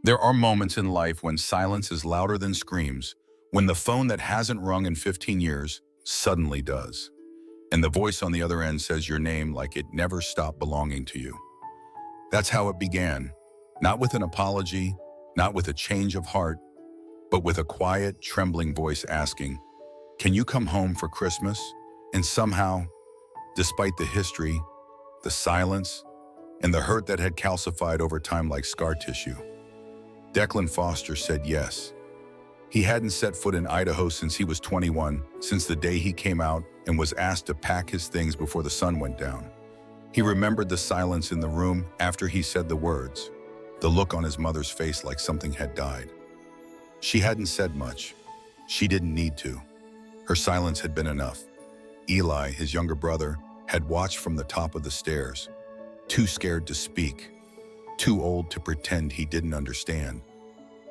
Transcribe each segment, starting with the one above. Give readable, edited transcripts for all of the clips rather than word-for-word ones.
There are moments in life when silence is louder than screams, when the phone that hasn't rung in 15 years suddenly does, and the voice on the other end says your name like it never stopped belonging to you. That's how it began, not with an apology, not with a change of heart, but with a quiet, trembling voice asking, "Can you come home for Christmas?" And somehow, despite the history, the silence, and the hurt that had calcified over time like scar tissue, Declan Foster said yes. He hadn't set foot in Idaho since he was 21, since the day he came out and was asked to pack his things before the sun went down. He remembered the silence in the room after he said the words, the look on his mother's face like something had died. She hadn't said much. She didn't need to. Her silence had been enough. Eli, his younger brother, had watched from the top of the stairs, too scared to speak, too old to pretend he didn't understand.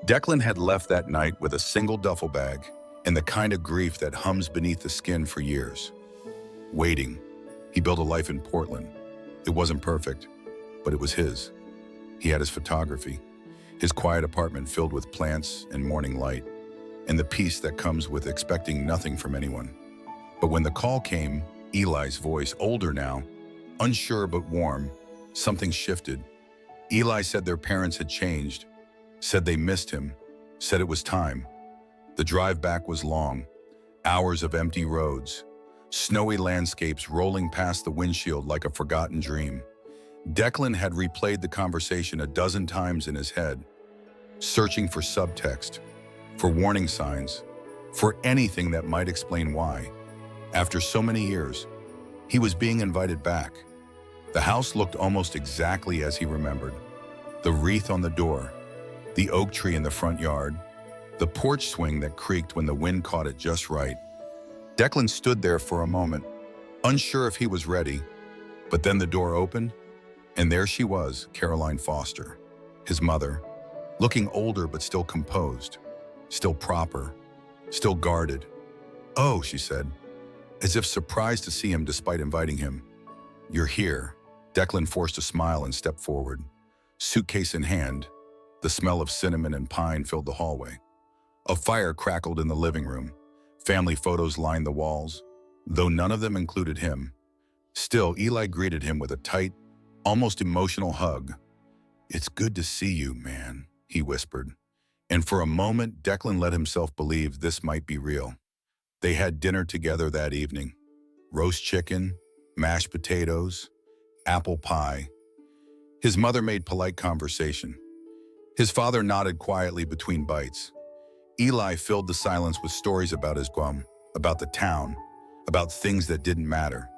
Declan had left that night with a single duffel bag and the kind of grief that hums beneath the skin for years. Waiting, he built a life in Portland. It wasn't perfect, but it was his. He had his photography, his quiet apartment filled with plants and morning light, and the peace that comes with expecting nothing from anyone. But when the call came, Eli's voice, older now, unsure but warm, something shifted. Eli said their parents had changed, said they missed him, said it was time. The drive back was long, hours of empty roads, snowy landscapes rolling past the windshield like a forgotten dream. Declan had replayed the conversation a dozen times in his head, searching for subtext, for warning signs, for anything that might explain why. After so many years, he was being invited back. The house looked almost exactly as he remembered. The wreath on the door, the oak tree in the front yard, the porch swing that creaked when the wind caught it just right. Declan stood there for a moment, unsure if he was ready, but then the door opened, and there she was, Caroline Foster, his mother, looking older but still composed, still proper, still guarded. "Oh," she said, as if surprised to see him despite inviting him. "You're here." Declan forced a smile and stepped forward. Suitcase in hand, the smell of cinnamon and pine filled the hallway. A fire crackled in the living room. Family photos lined the walls, though none of them included him. Still, Eli greeted him with a tight, almost emotional hug. "It's good to see you, man," he whispered. And for a moment, Declan let himself believe this might be real. They had dinner together that evening. Roast chicken, mashed potatoes, apple pie. His mother made polite conversation. His father nodded quietly between bites. Eli filled the silence with stories about his Guam, about the town, about things that didn't matter.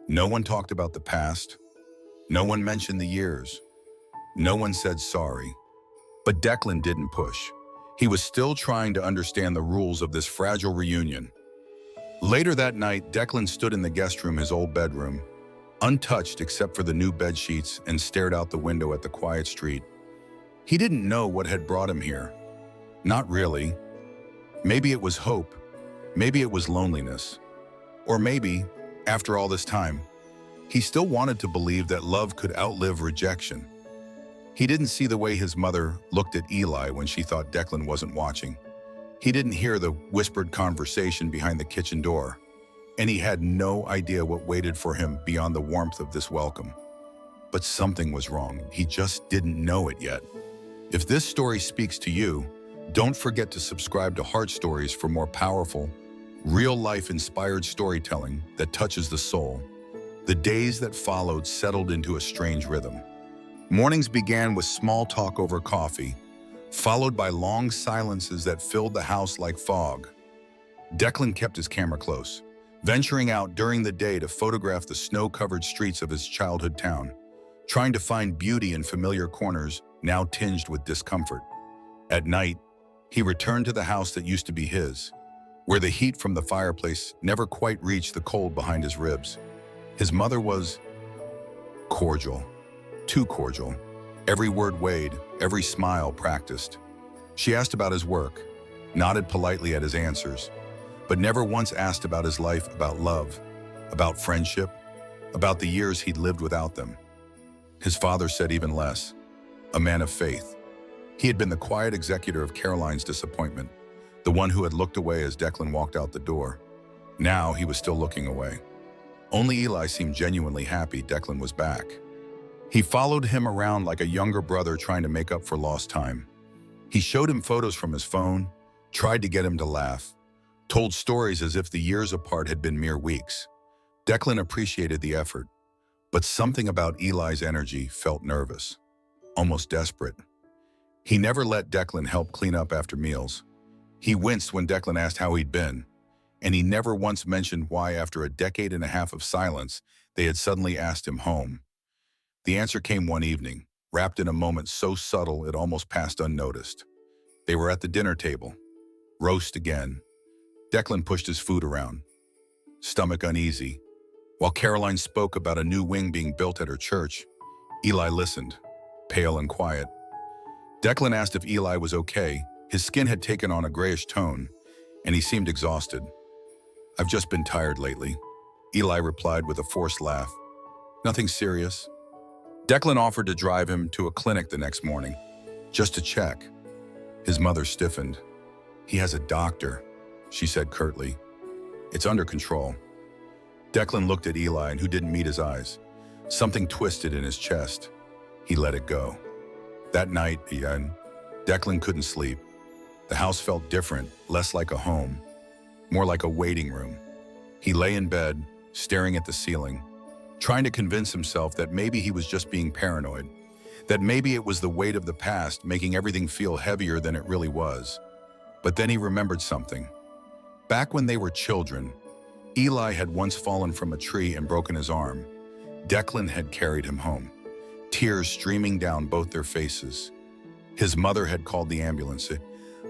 No one talked about the past. No one mentioned the years. No one said sorry. But Declan didn't push. He was still trying to understand the rules of this fragile reunion. Later that night, Declan stood in the guest room, his old bedroom, untouched except for the new bed sheets, and stared out the window at the quiet street. He didn't know what had brought him here. Not really. Maybe it was hope. Maybe it was loneliness. Or maybe, after all this time, he still wanted to believe that love could outlive rejection. He didn't see the way his mother looked at Eli when she thought Declan wasn't watching. He didn't hear the whispered conversation behind the kitchen door, and he had no idea what waited for him beyond the warmth of this welcome. But something was wrong. He just didn't know it yet. If this story speaks to you, don't forget to subscribe to Heart Stories for more powerful, real-life inspired storytelling that touches the soul. The days that followed settled into a strange rhythm. Mornings began with small talk over coffee, followed by long silences that filled the house like fog. Declan kept his camera close, venturing out during the day to photograph the snow-covered streets of his childhood town, trying to find beauty in familiar corners now tinged with discomfort. At night, he returned to the house that used to be his, where the heat from the fireplace never quite reached the cold behind his ribs. His mother was cordial, too cordial. Every word weighed, every smile practiced. She asked about his work, nodded politely at his answers, but never once asked about his life, about love, about friendship, about the years he'd lived without them. His father said even less. A man of faith, He had been the quiet executor of Caroline's disappointment, the one who had looked away as Declan walked out the door. Now he was still looking away. Only Eli seemed genuinely happy Declan was back. He followed him around like a younger brother trying to make up for lost time. He showed him photos from his phone, tried to get him to laugh, told stories as if the years apart had been mere weeks. Declan appreciated the effort, but something about Eli's energy felt nervous, almost desperate. He never let Declan help clean up after meals. He winced when Declan asked how he'd been, and he never once mentioned why after a decade and a half of silence, they had suddenly asked him home. The answer came one evening, wrapped in a moment so subtle it almost passed unnoticed. They were at the dinner table. Roast again. Declan pushed his food around, stomach uneasy. While Caroline spoke about a new wing being built at her church, Eli listened, pale and quiet. Declan asked if Eli was okay. His skin had taken on a grayish tone, and he seemed exhausted. "I've just been tired lately," Eli replied with a forced laugh. "Nothing serious." Declan offered to drive him to a clinic the next morning, just to check. His mother stiffened. "He has a doctor," she said curtly. "It's under control." Declan looked at Eli, who didn't meet his eyes. Something twisted in his chest. He let it go. That night, Declan couldn't sleep. The house felt different, less like a home, more like a waiting room. He lay in bed, staring at the ceiling, trying to convince himself that maybe he was just being paranoid, that maybe it was the weight of the past making everything feel heavier than it really was. But then he remembered something. Back when they were children, Eli had once fallen from a tree and broken his arm. Declan had carried him home, tears streaming down both their faces. His mother had called the ambulance,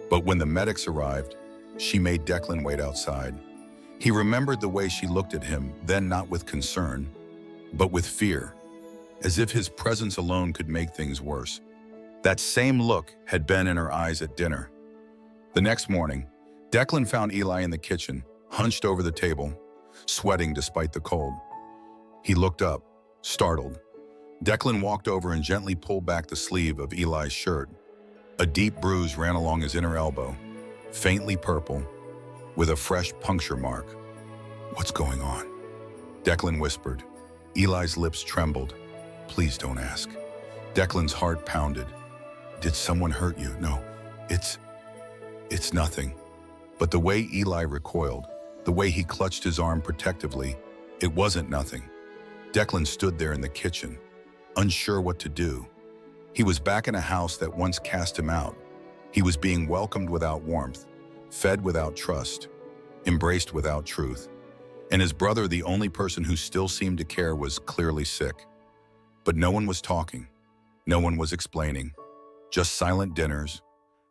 but when the medics arrived, she made Declan wait outside. He remembered the way she looked at him, then not with concern, but with fear, as if his presence alone could make things worse. That same look had been in her eyes at dinner. The next morning, Declan found Eli in the kitchen, hunched over the table, sweating despite the cold. He looked up, startled. Declan walked over and gently pulled back the sleeve of Eli's shirt. A deep bruise ran along his inner elbow, faintly purple, with a fresh puncture mark. "What's going on?" Declan whispered. Eli's lips trembled. "Please don't ask." Declan's heart pounded. "Did someone hurt you?" "No, it's nothing." But the way Eli recoiled, the way he clutched his arm protectively, it wasn't nothing. Declan stood there in the kitchen, unsure what to do. He was back in a house that once cast him out. He was being welcomed without warmth, fed without trust, embraced without truth. And his brother, the only person who still seemed to care, was clearly sick. But no one was talking. No one was explaining. Just silent dinners,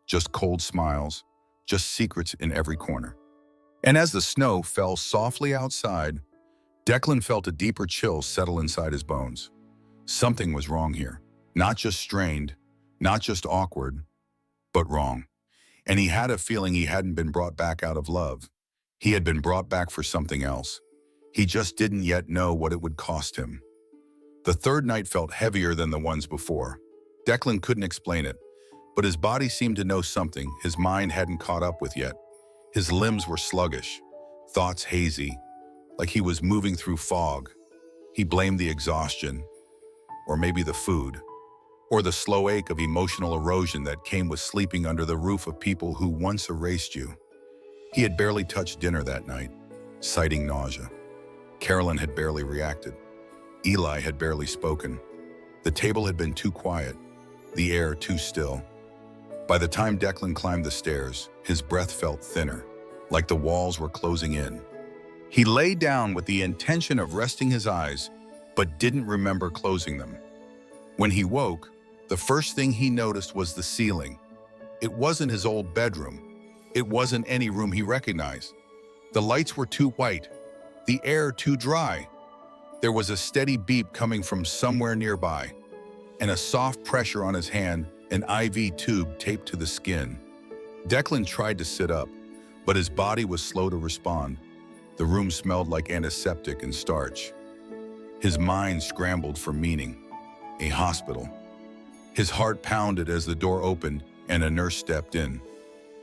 just cold smiles, just secrets in every corner. And as the snow fell softly outside, Declan felt a deeper chill settle inside his bones. Something was wrong here. Not just strained, not just awkward, but wrong. And he had a feeling he hadn't been brought back out of love. He had been brought back for something else. He just didn't yet know what it would cost him. The third night felt heavier than the ones before. Declan couldn't explain it, but his body seemed to know something his mind hadn't caught up with yet. His limbs were sluggish, thoughts hazy, like he was moving through fog. He blamed the exhaustion, or maybe the food, or the slow ache of emotional erosion that came with sleeping under the roof of people who once erased you. He had barely touched dinner that night, citing nausea. Carolyn had barely reacted. Eli had barely spoken. The table had been too quiet, the air too still. By the time Declan climbed the stairs, his breath felt thinner, like the walls were closing in. He lay down with the intention of resting his eyes, but didn't remember closing them. When he woke, the first thing he noticed was the ceiling. It wasn't his old bedroom. It wasn't any room he recognized. The lights were too white, the air too dry. There was a steady beep coming from somewhere nearby, and a soft pressure on his hand, an IV tube taped to the skin. Declan tried to sit up, but his body was slow to respond. The room smelled like antiseptic and starch. His mind scrambled for meaning. A hospital. His heart pounded as the door opened and a nurse stepped in,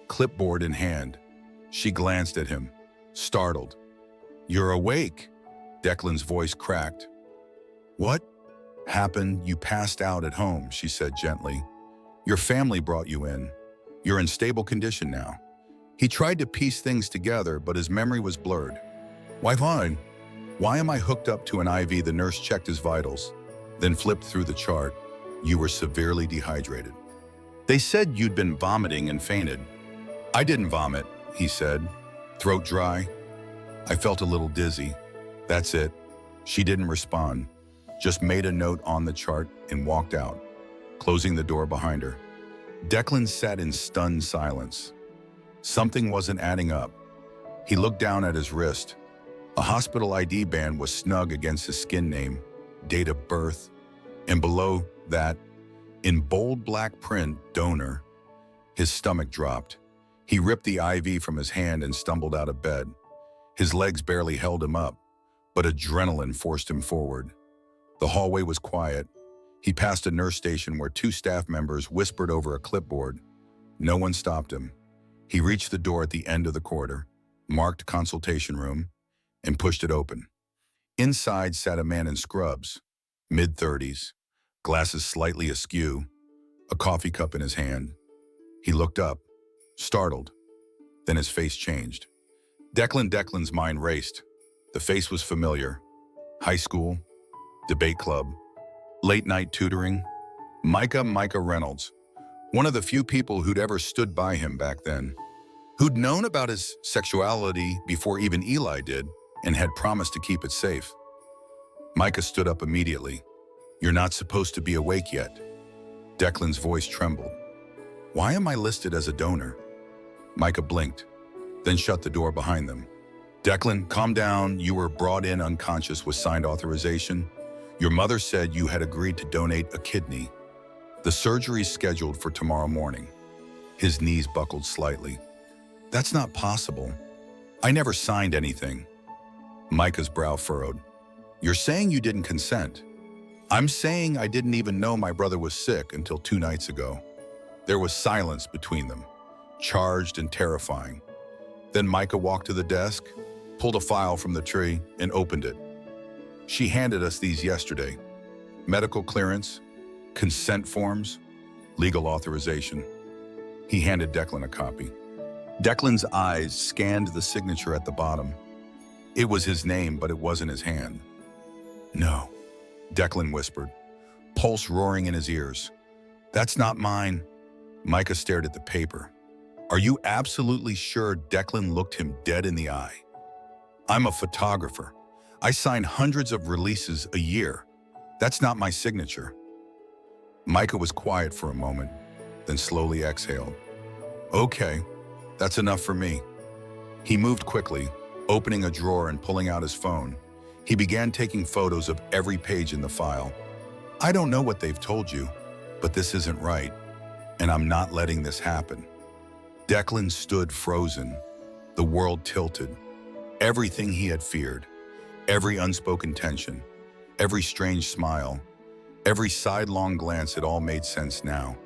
clipboard in hand. She glanced at him, startled. "You're awake," Declan's voice cracked. "What happened? You passed out at home," she said gently. "Your family brought you in. You're in stable condition now." He tried to piece things together, but his memory was blurred. "Why fine? Why am I hooked up to an IV?" The nurse checked his vitals, then flipped through the chart. "You were severely dehydrated. They said you'd been vomiting and fainted." "I didn't vomit," he said. "Throat dry. I felt a little dizzy. That's it." She didn't respond, just made a note on the chart and walked out, closing the door behind her. Declan sat in stunned silence. Something wasn't adding up. He looked down at his wrist. A hospital ID band was snug against his skin name, date of birth, and below that, in bold black print, donor. His stomach dropped. He ripped the IV from his hand and stumbled out of bed. His legs barely held him up, but adrenaline forced him forward. The hallway was quiet. He passed a nurse station where two staff members whispered over a clipboard. No one stopped him. He reached the door at the end of the corridor, marked consultation room, and pushed it open. Inside sat a man in scrubs, mid-30s, glasses slightly askew, a coffee cup in his hand. He looked up, startled. Then his face changed. Declan's mind raced. The face was familiar. High school, debate club, late-night tutoring. Micah Reynolds, one of the few people who'd ever stood by him back then, who'd known about his sexuality before even Eli did and had promised to keep it safe. Micah stood up immediately. "You're not supposed to be awake yet." Declan's voice trembled. "Why am I listed as a donor?" Micah blinked, then shut the door behind them. "Declan, calm down. You were brought in unconscious with signed authorization. Your mother said you had agreed to donate a kidney. The surgery's scheduled for tomorrow morning." His knees buckled slightly. "That's not possible. I never signed anything." Micah's brow furrowed. "You're saying you didn't consent. I'm saying I didn't even know my brother was sick until 2 nights ago." There was silence between them, charged and terrifying. Then Micah walked to the desk, pulled a file from the tree, and opened it. "She handed us these yesterday. Medical clearance, consent forms, legal authorization." He handed Declan a copy. Declan's eyes scanned the signature at the bottom. It was his name, but it wasn't his hand. "No," Declan whispered, pulse roaring in his ears. "That's not mine." Micah stared at the paper. "Are you absolutely sure?" Declan looked him dead in the eye. "I'm a photographer. I sign hundreds of releases a year. That's not my signature." Micah was quiet for a moment, then slowly exhaled. "Okay, that's enough for me." He moved quickly, opening a drawer and pulling out his phone. He began taking photos of every page in the file. "I don't know what they've told you, but this isn't right, and I'm not letting this happen." Declan stood frozen. The world tilted. Everything he had feared, every unspoken tension, every strange smile, every sidelong glance, it all made sense now.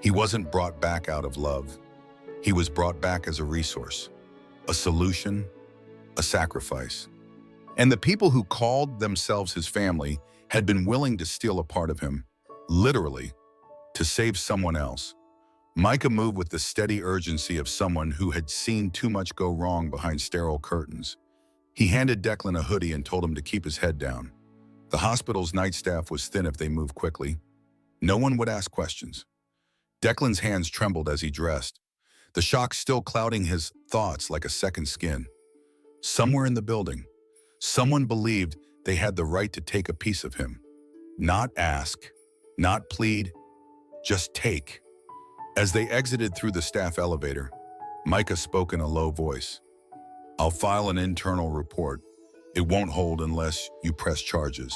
He wasn't brought back out of love. He was brought back as a resource, a solution, a sacrifice. And the people who called themselves his family had been willing to steal a part of him, literally, to save someone else. Micah moved with the steady urgency of someone who had seen too much go wrong behind sterile curtains. He handed Declan a hoodie and told him to keep his head down. The hospital's night staff was thin if they moved quickly. No one would ask questions. Declan's hands trembled as he dressed, the shock still clouding his thoughts like a second skin. Somewhere in the building, someone believed they had the right to take a piece of him. Not ask, not plead, just take. As they exited through the staff elevator, Micah spoke in a low voice. "I'll file an internal report. It won't hold unless you press charges."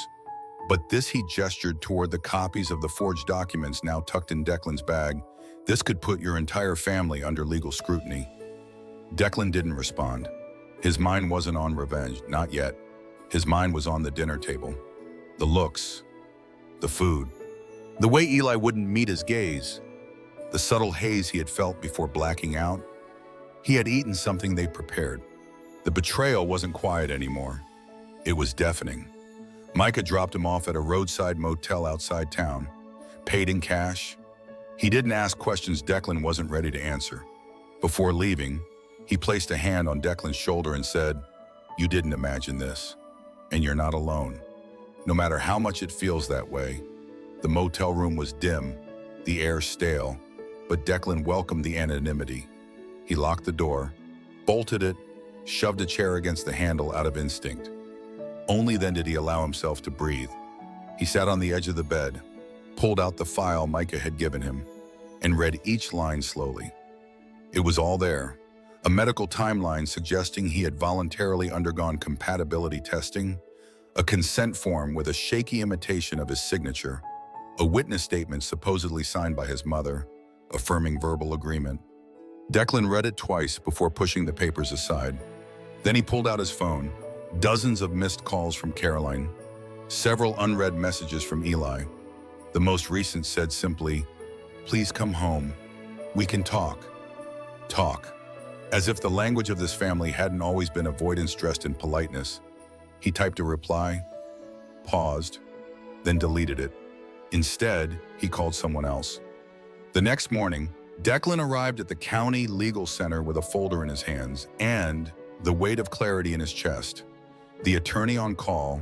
But this, he gestured toward the copies of the forged documents now tucked in Declan's bag. "This could put your entire family under legal scrutiny." Declan didn't respond. His mind wasn't on revenge, not yet. His mind was on the dinner table. The looks, the food, The way Eli wouldn't meet his gaze, the subtle haze he had felt before blacking out, he had eaten something they prepared. The betrayal wasn't quiet anymore. It was deafening. Micah dropped him off at a roadside motel outside town, paid in cash. He didn't ask questions Declan wasn't ready to answer. Before leaving, he placed a hand on Declan's shoulder and said, "You didn't imagine this, and you're not alone. No matter how much it feels that way." The motel room was dim, the air stale, but Declan welcomed the anonymity. He locked the door, bolted it, shoved a chair against the handle out of instinct. Only then did he allow himself to breathe. He sat on the edge of the bed, pulled out the file Micah had given him, and read each line slowly. It was all there, a medical timeline suggesting he had voluntarily undergone compatibility testing, a consent form with a shaky imitation of his signature, a witness statement supposedly signed by his mother, affirming verbal agreement. Declan read it twice before pushing the papers aside. Then he pulled out his phone, dozens of missed calls from Caroline, several unread messages from Eli. The most recent said simply, "Please come home. We can talk." Talk. As if the language of this family hadn't always been avoidance dressed in politeness. He typed a reply, paused, then deleted it. Instead, he called someone else. The next morning, Declan arrived at the county legal center with a folder in his hands and the weight of clarity in his chest. The attorney on call,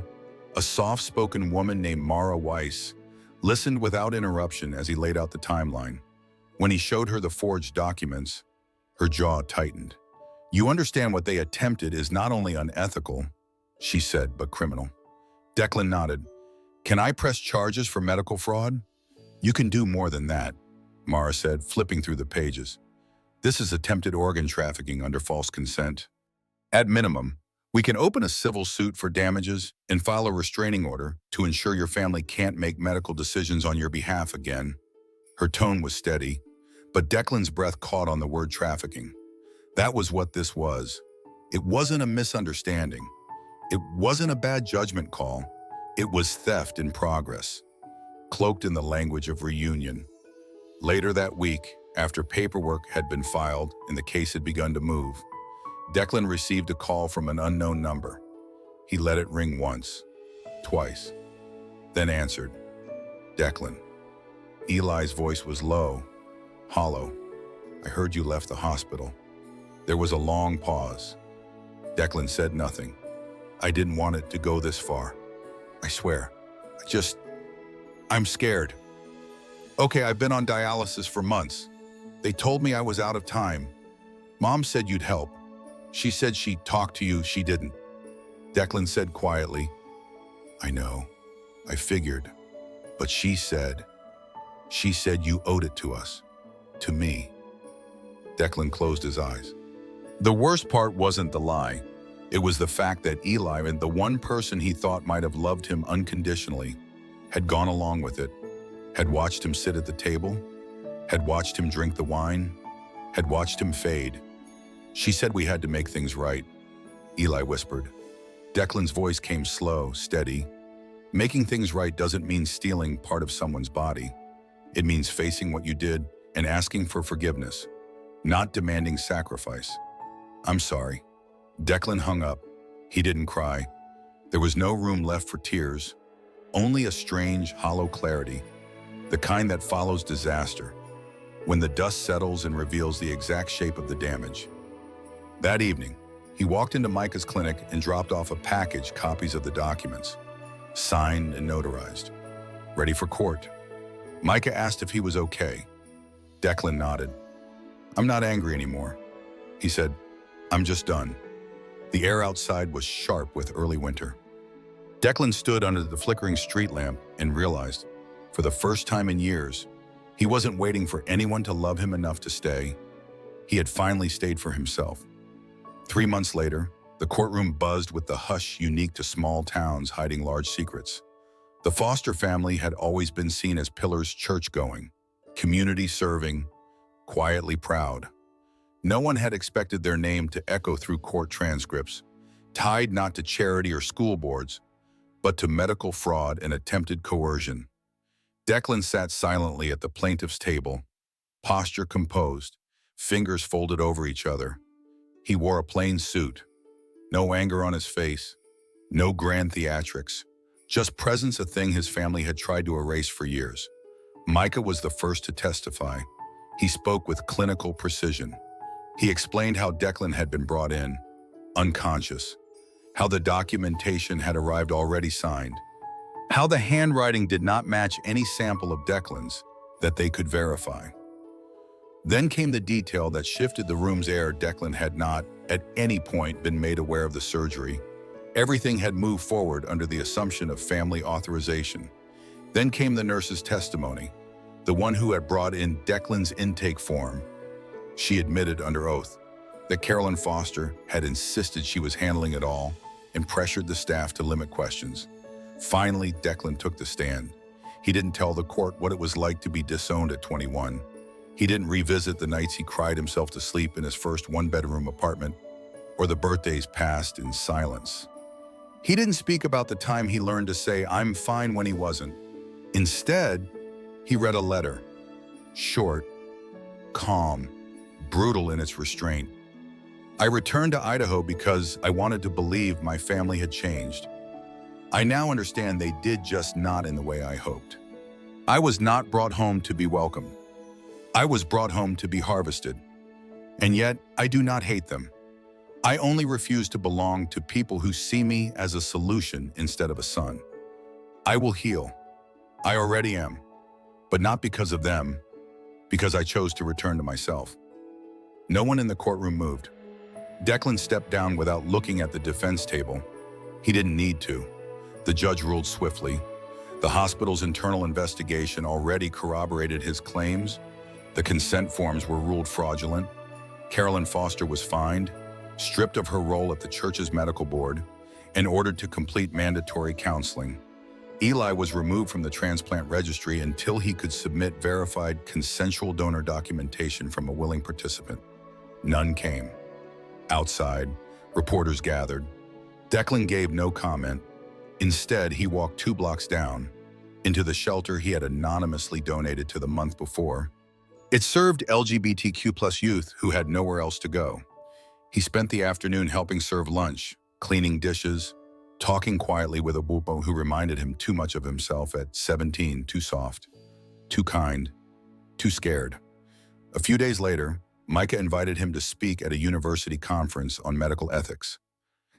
a soft-spoken woman named Mara Weiss, listened without interruption as he laid out the timeline. When he showed her the forged documents, her jaw tightened. "You understand what they attempted is not only unethical," she said, "but criminal." Declan nodded. "Can I press charges for medical fraud?" "You can do more than that," Mara said, flipping through the pages. "This is attempted organ trafficking under false consent. At minimum, we can open a civil suit for damages and file a restraining order to ensure your family can't make medical decisions on your behalf again." Her tone was steady, but Declan's breath caught on the word trafficking. That was what this was. It wasn't a misunderstanding. It wasn't a bad judgment call. It was theft in progress, cloaked in the language of reunion. Later that week, after paperwork had been filed and the case had begun to move, Declan received a call from an unknown number. He let it ring once, twice, then answered. "Declan." Eli's voice was low, hollow. "I heard you left the hospital." There was a long pause. Declan said nothing. "I didn't want it to go this far. I swear. I'm scared. Okay, I've been on dialysis for months. They told me I was out of time. Mom said you'd help. She said she talked to you, she didn't." Declan said quietly, "I know. I figured. But she said you owed it to us. To me." Declan closed his eyes. The worst part wasn't the lie. It was the fact that Eli and the one person he thought might have loved him unconditionally had gone along with it, had watched him sit at the table, had watched him drink the wine, had watched him fade. "She said we had to make things right," Eli whispered. Declan's voice came slow, steady. "Making things right doesn't mean stealing part of someone's body. It means facing what you did and asking for forgiveness, not demanding sacrifice." "I'm sorry." Declan hung up. He didn't cry. There was no room left for tears, only a strange, hollow clarity, the kind that follows disaster, when the dust settles and reveals the exact shape of the damage. That evening, he walked into Micah's clinic and dropped off a package copies of the documents, signed and notarized, ready for court. Micah asked if he was okay. Declan nodded. "I'm not angry anymore," he said. "I'm just done." The air outside was sharp with early winter. Declan stood under the flickering street lamp and realized, for the first time in years, he wasn't waiting for anyone to love him enough to stay. He had finally stayed for himself. 3 months later, the courtroom buzzed with the hush unique to small towns hiding large secrets. The Foster family had always been seen as pillars church-going, community-serving, quietly proud. No one had expected their name to echo through court transcripts, tied not to charity or school boards, but to medical fraud and attempted coercion. Declan sat silently at the plaintiff's table, posture composed, fingers folded over each other. He wore a plain suit, no anger on his face, no grand theatrics, just presence, a thing his family had tried to erase for years. Micah was the first to testify. He spoke with clinical precision. He explained how Declan had been brought in, unconscious, how the documentation had arrived already signed, how the handwriting did not match any sample of Declan's that they could verify. Then came the detail that shifted the room's air. Declan had not, at any point, been made aware of the surgery. Everything had moved forward under the assumption of family authorization. Then came the nurse's testimony, the one who had brought in Declan's intake form. She admitted under oath that Carolyn Foster had insisted she was handling it all and pressured the staff to limit questions. Finally, Declan took the stand. He didn't tell the court what it was like to be disowned at 21. He didn't revisit the nights he cried himself to sleep in his first one-bedroom apartment or the birthdays passed in silence. He didn't speak about the time he learned to say, "I'm fine," when he wasn't. Instead, he read a letter, short, calm, brutal in its restraint. "I returned to Idaho because I wanted to believe my family had changed. I now understand they did, just not in the way I hoped. I was not brought home to be welcomed. I was brought home to be harvested. And yet, I do not hate them. I only refuse to belong to people who see me as a solution instead of a son. I will heal. I already am. But not because of them, because I chose to return to myself." No one in the courtroom moved. Declan stepped down without looking at the defense table. He didn't need to. The judge ruled swiftly. The hospital's internal investigation already corroborated his claims. The consent forms were ruled fraudulent. Carolyn Foster was fined, stripped of her role at the church's medical board, and ordered to complete mandatory counseling. Eli was removed from the transplant registry until he could submit verified consensual donor documentation from a willing participant. None came. Outside, reporters gathered. Declan gave no comment. Instead, he walked 2 blocks down, into the shelter he had anonymously donated to the month before. It served LGBTQ+ youth who had nowhere else to go. He spent the afternoon helping serve lunch, cleaning dishes, talking quietly with a bupo who reminded him too much of himself at 17, too soft, too kind, too scared. A few days later, Micah invited him to speak at a university conference on medical ethics.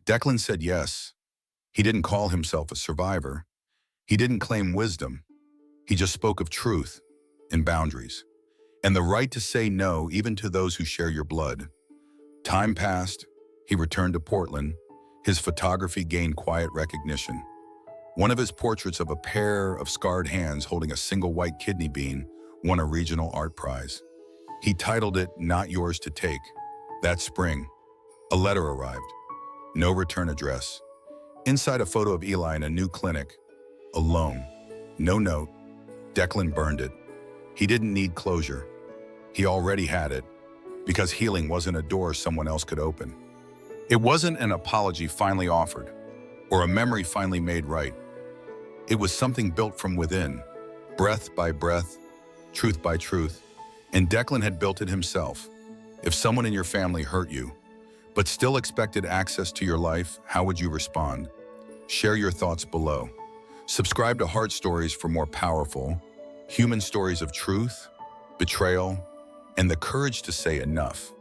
Declan said yes. He didn't call himself a survivor. He didn't claim wisdom. He just spoke of truth and boundaries, and the right to say no even to those who share your blood. Time passed. He returned to Portland. His photography gained quiet recognition. One of his portraits of a pair of scarred hands holding a single white kidney bean won a regional art prize. He titled it "Not Yours to Take." That spring, a letter arrived. No return address. Inside, a photo of Eli in a new clinic, alone. No note. Declan burned it. He didn't need closure. He already had it, because healing wasn't a door someone else could open. It wasn't an apology finally offered, or a memory finally made right. It was something built from within, breath by breath, truth by truth, and Declan had built it himself. If someone in your family hurt you, but still expected access to your life, how would you respond? Share your thoughts below. Subscribe to Heart Stories for more powerful, human stories of truth, betrayal, and the courage to say enough.